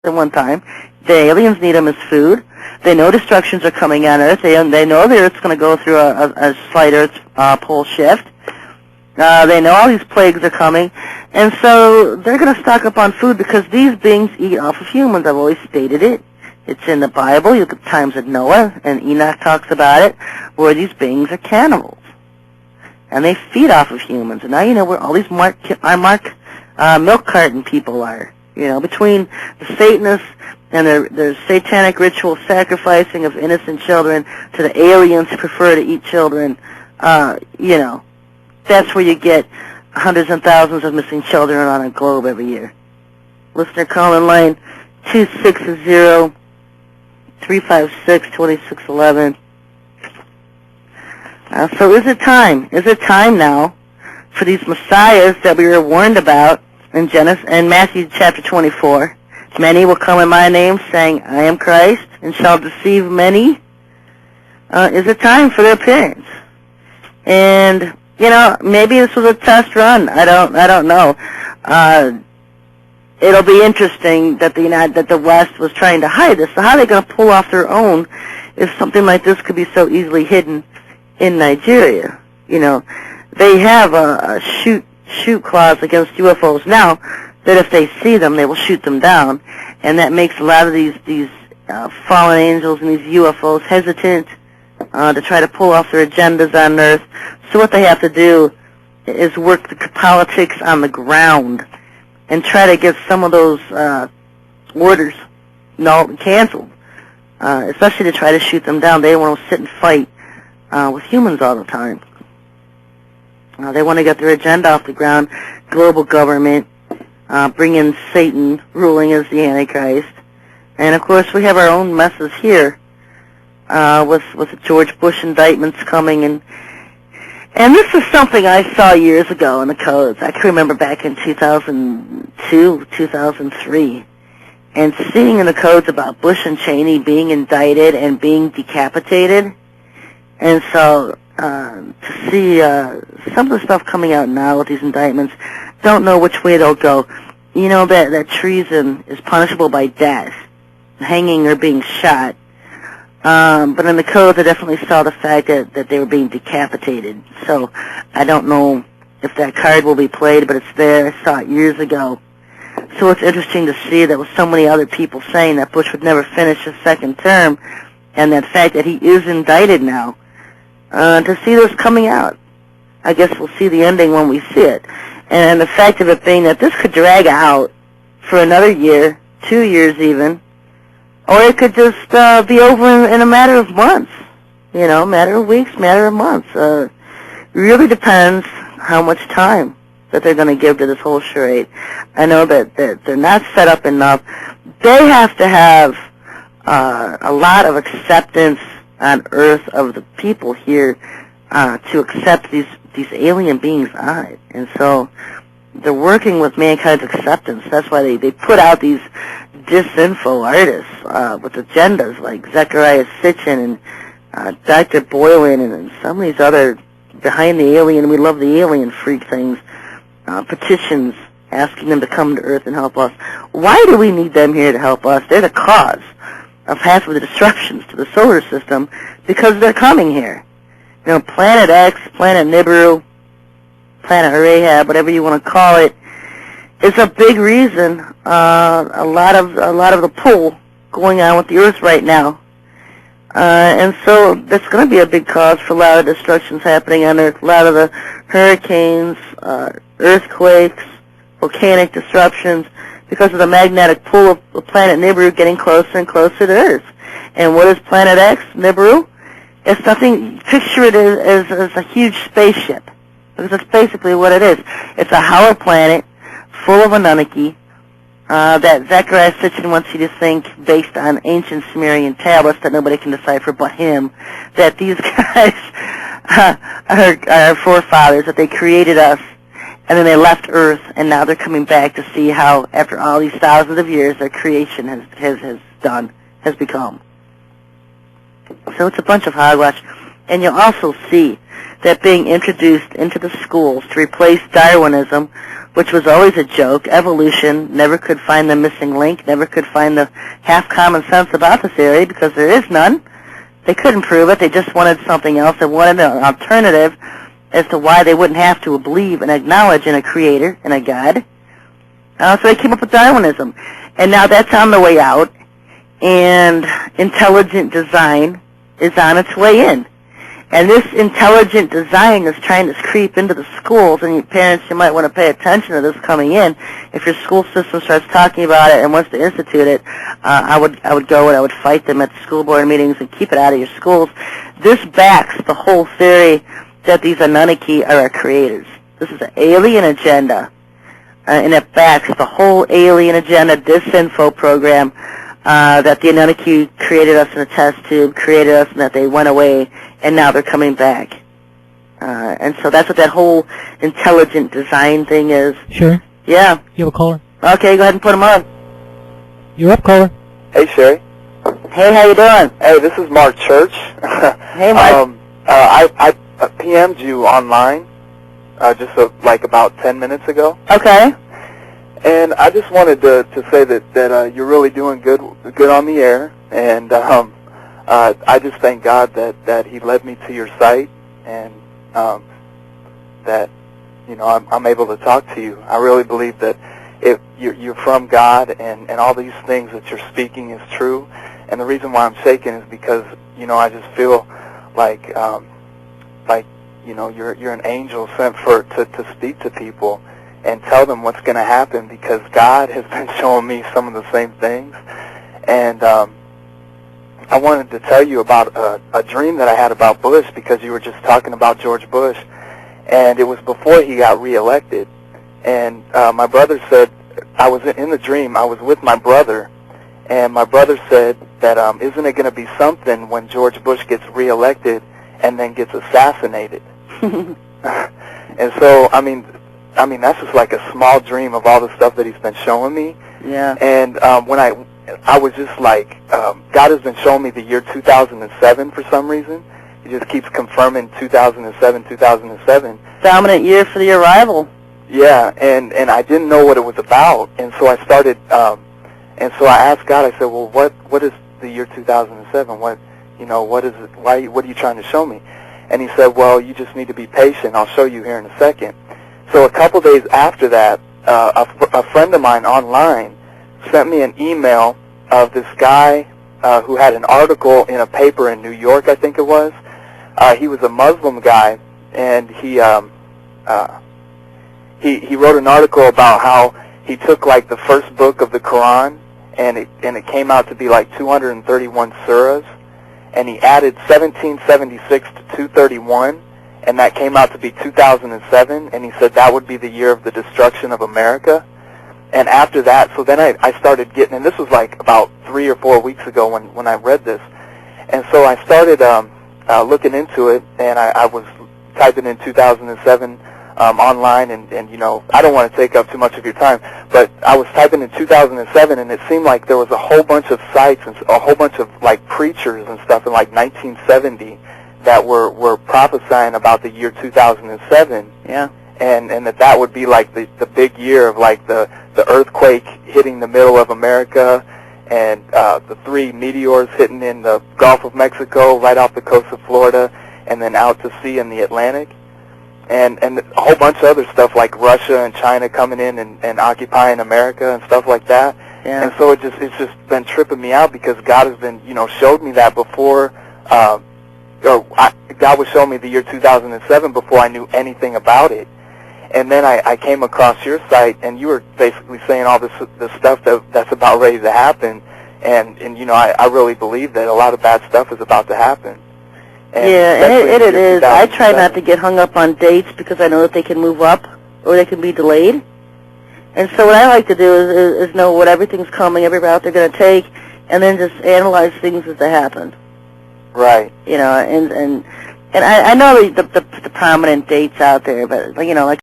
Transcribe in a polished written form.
at one time. The aliens need them as food. They know destructions are coming on Earth. They know the Earth's going to go through a slight Earth pole shift. They know all these plagues are coming. And so they're going to stock up on food because these beings eat off of humans. I've always stated it. It's in the Bible. You look at the times of Noah, and Enoch talks about it, where these beings are cannibals. And they feed off of humans. And now you know where all these milk carton people are. You know, between the Satanists and their satanic ritual sacrificing of innocent children to the aliens who prefer to eat children, you know, that's where you get hundreds and thousands of missing children on a globe every year. Listener call-in line 260-356-2611. So is it time? Is it time now for these messiahs that we were warned about in Matthew chapter 24? Many will come in my name, saying, I am Christ, and shall deceive many. Is it time for their appearance? And, you know, maybe this was a test run. I don't know. It'll be interesting that the West was trying to hide this. So how are they going to pull off their own if something like this could be so easily hidden in Nigeria? You know, they have a shoot clause against UFOs now, that if they see them, they will shoot them down, and that makes a lot of these fallen angels and these UFOs hesitant to try to pull off their agendas on Earth. So what they have to do is work the politics on the ground and try to get some of those orders canceled, especially to try to shoot them down. They want to sit and fight with humans all the time. They want to get their agenda off the ground, global government, bring in Satan ruling as the Antichrist. And, of course, we have our own messes here with the George Bush indictments coming. And this is something I saw years ago in the codes. I can remember back in 2002, 2003, and seeing in the codes about Bush and Cheney being indicted and being decapitated. And so to see some of the stuff coming out now with these indictments, don't know which way they'll go. You know that treason is punishable by death, hanging or being shot. But in the codes, I definitely saw the fact that they were being decapitated. So I don't know if that card will be played, but it's there. I saw it years ago. So it's interesting to see that with so many other people saying that Bush would never finish his second term, and that fact that he is indicted now, to see this coming out. I guess we'll see the ending when we see it. And the fact of it being that this could drag out for another year, 2 years even, or it could just be over in a matter of months, you know, matter of weeks, matter of months. It really depends how much time that they're going to give to this whole charade. I know that they're not set up enough. They have to have a lot of acceptance on Earth of the people here to accept these alien beings on it. And so they're working with mankind's acceptance. That's why they put out these disinfo artists with agendas like Zechariah Sitchin and Dr. Boylan and some of these other behind the alien, we love the alien freak things, petitions asking them to come to Earth and help us. Why do we need them here to help us? They're the cause of half of the disruptions to the solar system because they're coming here. You know, Planet X, Planet Nibiru, Planet Rahab, whatever you want to call it, is a big reason. A lot of the pull going on with the Earth right now, and so that's going to be a big cause for a lot of destructions happening on Earth. A lot of the hurricanes, earthquakes, volcanic disruptions, because of the magnetic pull of the planet Nibiru getting closer and closer to Earth. And what is Planet X, Nibiru? It's nothing. Picture it as a huge spaceship, because that's basically what it is. It's a hollow planet full of Anunnaki that Zechariah Sitchin wants you to think, based on ancient Sumerian tablets that nobody can decipher but him, that these guys are our forefathers, that they created us, and then they left Earth, and now they're coming back to see how, after all these thousands of years, their creation has become. So it's a bunch of hogwash. And you'll also see that being introduced into the schools to replace Darwinism which was always a joke. Evolution never could find the missing link, never could find the half common sense about the theory because there is none. They couldn't prove it. They just wanted something else. They wanted an alternative as to why they wouldn't have to believe and acknowledge in a creator, in a God. So they came up with Darwinism. And now that's on the way out, and intelligent design is on its way in. And this intelligent design is trying to creep into the schools, and you parents, you might want to pay attention to this coming in. If your school system starts talking about it and wants to institute it, I would go and I would fight them at the school board meetings and keep it out of your schools. This backs the whole theory that these Anunnaki are our creators. This is an alien agenda, and it backs the whole alien agenda disinfo program that the Anunnaki created us in a test tube, created us, and that they went away, and now they're coming back. And so that's what that whole intelligent design thing is. Sure. Yeah. You have a caller? Okay, go ahead and put him on. You're up, caller. Hey, Sherry. Hey, how you doing? Hey, this is Mark Church. Hey, Mark. I PM'd you online just like about 10 minutes ago. Okay. And I just wanted to say that you're really doing good on the air, and I just thank God that He led me to your site, and that I'm able to talk to you. I really believe that if you're from God, and all these things that you're speaking is true. And the reason why I'm shaking is because I just feel like you're an angel sent to speak to people and tell them what's going to happen, because God has been showing me some of the same things. And I wanted to tell you about a dream that I had about Bush, because you were just talking about George Bush, and it was before he got reelected. And my brother said, I was in the dream, I was with my brother, and my brother said that isn't it going to be something when George Bush gets reelected and then gets assassinated? And so, I mean, that's just like a small dream of all the stuff that he's been showing me. Yeah. And when I was just like, God has been showing me the year 2007 for some reason. He just keeps confirming 2007. Dominant year for the arrival. Yeah, and I didn't know what it was about, and so I started, and so I asked God. I said, well, what is the year 2007? What is it? What are you trying to show me? And he said, well, you just need to be patient. I'll show you here in a second. So a couple days after that, a friend of mine online sent me an email of this guy who had an article in a paper in New York, I think it was. He was a Muslim guy, and he wrote an article about how he took like the first book of the Quran, and it came out to be like 231 surahs, and he added 1776 to 231, and that came out to be 2007, and he said that would be the year of the destruction of America. And after that, so then I started getting, and this was like about 3 or 4 weeks ago when I read this, and so I started looking into it, and I was typing in 2007 online, and I don't want to take up too much of your time, but I was typing in 2007, and it seemed like there was a whole bunch of sites and a whole bunch of like preachers and stuff in like 1970 that were prophesying about the year 2007. Yeah. And that would be like the big year of like the earthquake hitting the middle of America, and the 3 meteors hitting in the Gulf of Mexico right off the coast of Florida, and then out to sea in the Atlantic, and a whole bunch of other stuff like Russia and China coming in and occupying America and stuff like that. Yeah. And so it's just been tripping me out, because God has been showed me that before. God was showing me the year 2007 before I knew anything about it. And then I came across your site, and you were basically saying all this stuff that's about ready to happen, and I really believe that a lot of bad stuff is about to happen. And yeah, it is. I try not to get hung up on dates, because I know that they can move up or they can be delayed. And so what I like to do is know what everything's coming, every route they're going to take, and then just analyze things as they happen. Right. And I know the prominent dates out there, but like